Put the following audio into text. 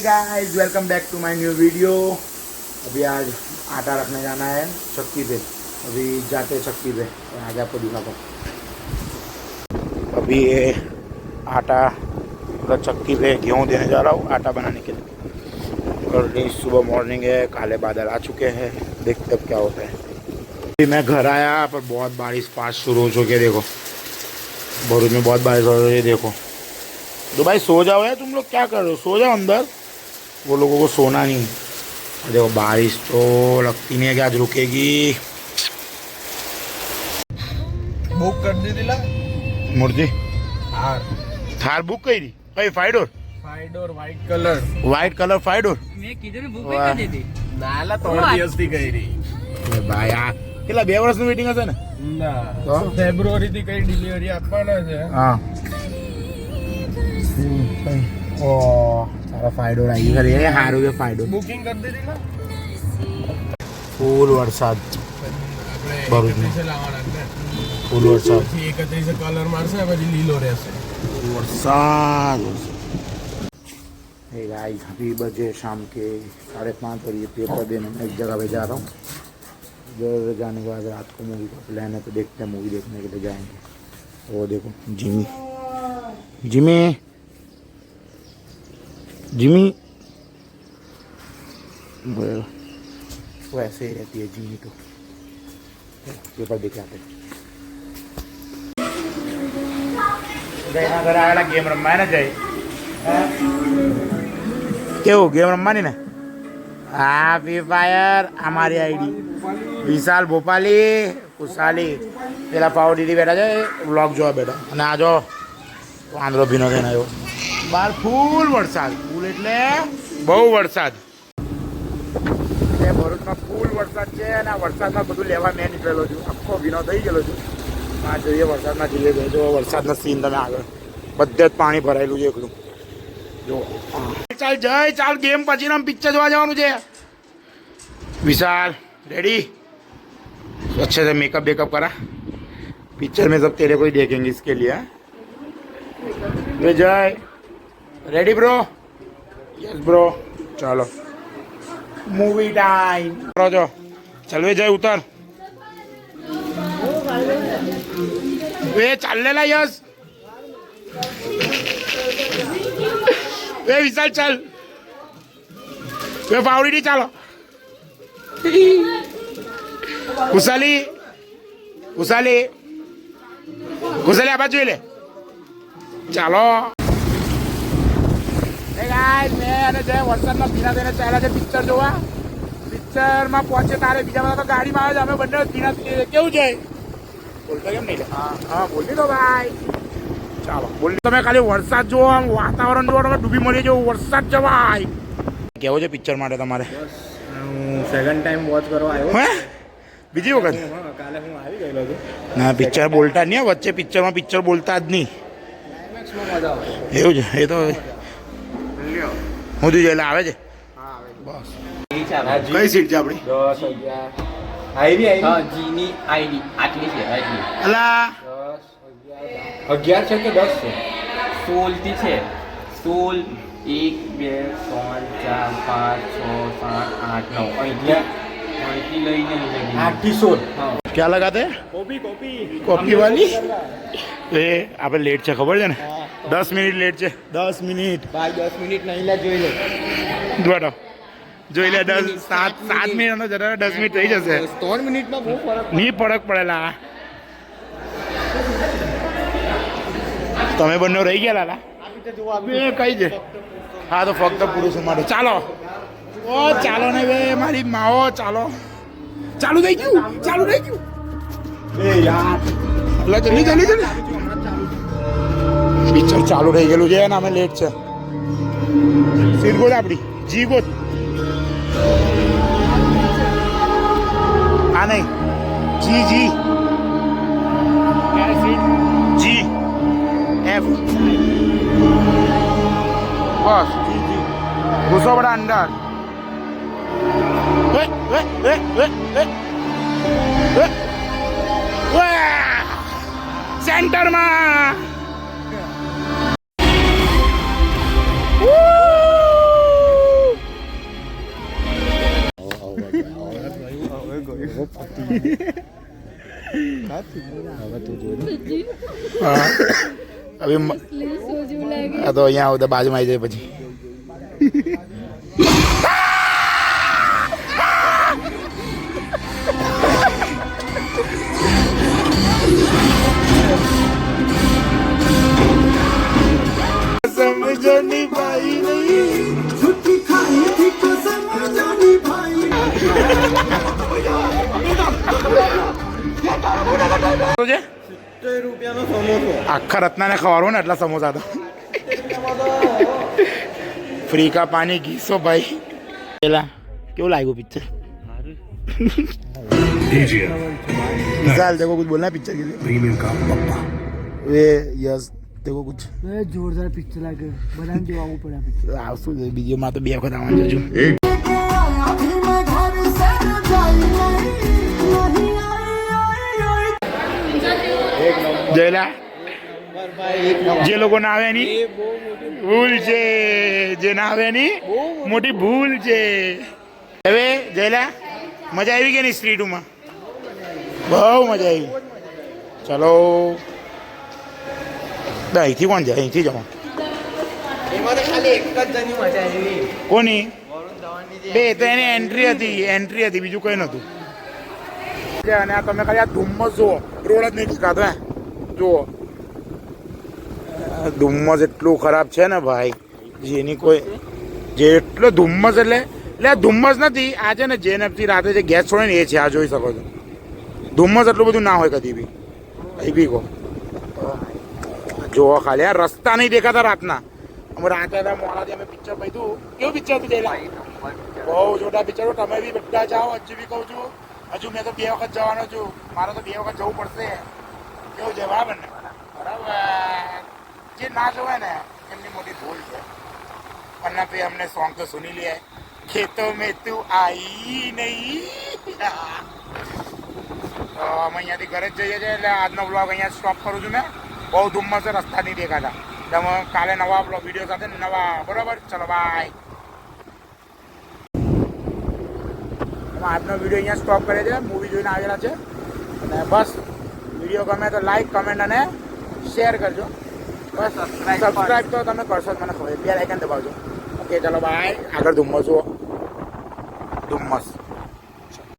Guys welcome back to my new video. अभी आज आटा रखने जाना है चक्की पे। अभी जाते हैं चक्की पे और आगे आपको दिखाता हूँ। अभी ये आटा मतलब चक्की पे गेहूँ देने जा रहा हूँ आटा बनाने के लिए। और सुबह मॉर्निंग है, काले बादल आ चुके हैं, देखते अब क्या होता है। अभी मैं घर आया पर बहुत बारिश फास्ट शुरू हो चुकी है। देखो भरूच में बहुत बारिश हो रही है। देखो तो भाई सो जाओ यार, तुम लोग क्या कर रहे हो, सो जाओ अंदर। वो लोगों को सोना नहीं। देखो बारिश तो लगती नहीं है कि आज रुकेगी। बुक कर दी दिला मूर्ति थार थार बुक करी भाई। 5 डोर वाइट कलर 5 डोर મેં કીધું ને બુક કરી દીધી નાલા 3 દિવસથી કરી ભાઈ આ કેટલા 2 વર્ષની મીટિંગ હશે ને? ના તો ફેબ્રુઆરી થી કઈ ડિલિવરી આપવાના છે હા ઓ તારા 5 ડોર આવી ખરી એ સારું છે 5 ડોર બુકિંગ કરી દીધી ને ફૂલ વરસાદ ભરૂચમાં લાવવાના ને ફૂલ વરસાદ 31 કલર મારશે પછી લીલો રહેશે वरसाद। हे गाइस अभी बजे शाम के 5:30 और ये पेपर देने मैं एक जगह पे जा रहा हूँ। उधर जाने के बाद रात को मूवी का प्लान है, तो देखते हैं मूवी देखने के लिए जाएंगे। वो देखो जिमी जिमी जिमी वो ऐसे ही रहती है जिमी। तो पेपर देखे आते घर आवेला गेम रमवा ने जय केव गेम रमवानी ने हाँ फ्री फायर हमारी आईडी विशाल भोपाली कुशाली पेला पाव दीदी बैठा है व्लॉग जो बेटा અને આ જો આંધળો ભીનો થઈને આવ્યો બહાર ફૂલ વરસાદ ફૂલ એટલે બહુ વરસાદ ભરૂચમાં ફૂલ વરસાદ છે અને આ વરસાદમાં બધું લેવા મેં નીકળેલો છું આખો ભીનો થઈ ગયેલો છું। આ જોઈએ વરસાદમાં જઈએ ગયો જો વરસાદના સીન તમે આગળ બધે જ પાણી ભરાયેલું છે એકલું જો। ચાલ જય ચાલ गेम પછી આમ પિક્ચર જોવા જવાનું છે। विशाल रेडी अच्छे से मेकअप वेकअप करा, पिक्चर में सब तेरे को ही देखेंगे इसके लिए। जय रेडी ब्रो? यस ब्रो चलो मूवी टाइम करो जो चल वे जय उतर वे चाललेला यस वे विशाल चल वे पावडी चालो कुशाली कुशाली कुशाली आ बाजू ले ચાલો। મેં જય વરસાદમાં ભીના થઈને ચાલ્યા છે પિક્ચર જોવા। પિક્ચરમાં પહોંચે તારે બીજા બધા તો ગાડીમાં આવે છે, અમે બંને ભીના થઈએ। કેવું છે બોલતો કેમ નહીં? હા બોલી દો ભાઈ ચાલો બોલી। તમે ખાલી વરસાદ જુઓ, આમ વાતાવરણ જુઓ, તમે ડૂબી મળી જવું વરસાદ જવાય। કેવું છે પિક્ચર માટે તમારે? હું સેકન્ડ ટાઈમ વોચ કરવા આવ્યો હે બીજી વખત? કાલે હું આવી ગયેલો હતો ના પિક્ચર બોલતા જ નહીં વચ્ચે પિક્ચરમાં પિક્ચર બોલતા જ નહીં એવું છે। એ તો હું તું જેલા આવે છે બસ। કઈ સીટ છે આપણી? 10 11 જીની આઈડી આટલી છે આટલી અલા 11 છે કે 10 છે 16 થી છે 16 1 2 3 4 5 6 7 8 9 અહીંથી લઈને 8 થી 16 હા क्या लगाते हैं? કોપી कॉपी वाली ए આપણે લેટ છે ખબર છે ને? 10 મિનિટ લેટ છે 10 મિનિટ ભાઈ 10 મિનિટ નહીં લે જોઈ લે દોડો જોઈ લે 7 મિનિટ જરા 10 મિનિટ થઈ જશે 3 મિનિટમાં બહુ ફરક નહીં ફરક પડેલા તમે બંને રહી ગયા લાલા બે કઈ છે હા તો ફક્ત પુરુષો માટે ચાલો ઓ ચાલો ને બે મારી માઓ ચાલો ચાલુ થઈ ગયું એ યાર એટલે જલ્દી પિક્ચર ચાલુ થઈ ગયેલું છે ને અમે લેટ છે। સીટ ગોત આપણી જી ગોત આ નહીં જી જી જી એફ બસ જી જી ઘૂસો બડા અંદર સેન્ટરમાં હા હવે આ તો અહીંયા આવું તો બાજુમાં આવી જાય પછી સમજની ભાઈ નહીં છૂટી ખાઈ થી તો સમજની ભાઈ રૂપિયાનો સમોસો આખા રત્નાને ખવાડો ને એટલા સમોસા તો ફ્રી કા પાણી ઘીસો ભાઈ પેલા કેવું લાગ્યું પિક્ચર विशाल देखो कुछ बोलना है पिक्चर के लिए प्रीमियम का पप्पा वे यस देखो कुछ જોરદાર પિક્ચર લાગે બધાને જોવું પડે આ પિક્ચર આવશું બીજો માં તો બે વખત આવવાનું છું જયલા જે લોકો ના આવે એની ભૂલ છે જે ના આવે એની મોટી ભૂલ છે હવે જયલા મજા આવી કે નહીં સ્ટ્રીટ માં બહુ મજા આવી ચલો અહીંથી કોણ જાય અહીંથી જાઓ એમાં તો ખાલી એક જ જણની મજા આવી કોની બે તો એની એન્ટ્રી હતી બીજું કંઈ નહોતું અને આ તમે ખાલી આ ધુમ્મસ જુઓ રોડ જ નહીં દેખાતો હે જુઓ ધુમ્મસ એટલું ખરાબ છે ને ભાઈ જેની કોઈ જેટલો ધુમ્મસ એટલે આ ધુમ્મસ નથી આ છે ને જેનએફથી રાતે જે ગેસ છોડે ને એ છે આ જોઈ શકો છો ધુમ્મસ એટલું બધું ના હોય કદી બી અહીં બી કહો જોવો ખાલી આ રસ્તા નહીં દેખાતા રાતના અમે રાતે મોડાથી અમે પિક્ચર પડ્યું કેવું પિક્ચર હતું જયલા બહુ જોરદાર પિક્ચર તમે બી બધા જાઓ હજુ બી કહું છું હજુ મેં તો 2 વખત જવાનો છું મારે તો 2 વખત જવું પડશે કેવું છે બરાબર ને બરાબર જે ના જોવાય ને એમની મોટી ભૂલ છે વરના पे हमने सॉन्ग तो सुनी लिया है खेतों में तू आई नहीं તો અમે અહીંયાથી ઘરે જ જઈએ છીએ એટલે આજનો બ્લોગ અહીંયા સ્ટોપ કરું છું મેં બહુ ધુમ્મસ રસ્તા નહીં દેખાતા તમે કાલે નવા બ્લોગ વિડીયો સાથે નવા બરાબર ચલો બાય આજનો વિડીયો અહીંયા સ્ટોપ કરે છે મૂવી જોઈને આવેલા છે અને બસ વિડીયો ગમે તો લાઈક કમેન્ટ અને શેર કરજો બસ સબસ્ક્રાઈબ તો તમે કરશો જ મને ખબર બે લાઇકન દબાવજો ઓકે ચલો બાય આગળ ધુમ્મસ જુઓ ધુમ્મસ